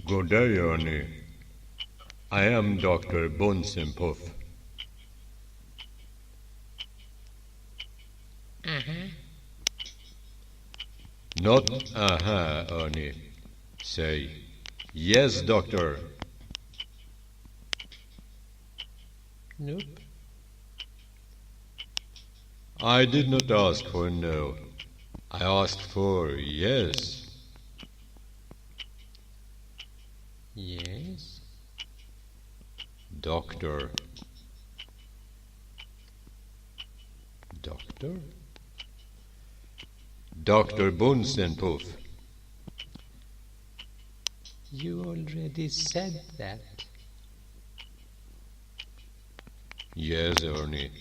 Good day, Ernie. I am Dr. Bunsenpuff. Not Ernie. Say, yes, doctor. Nope. I did not ask for no. I asked for yes. Yes. Doctor. Doctor? Dr. Bunsenpuff. You already said that. Yes, Ernie.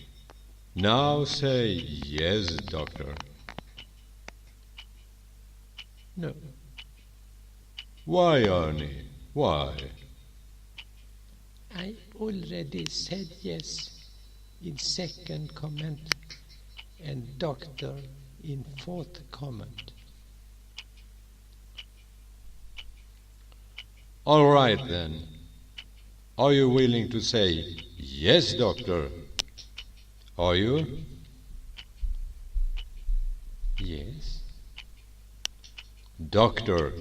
Now say yes, doctor. No. Why, Ernie? Why? I already said yes in second comment and doctor in fourth comment. All right, then. Are you willing to say yes, doctor? Are you? Yes. Doctor,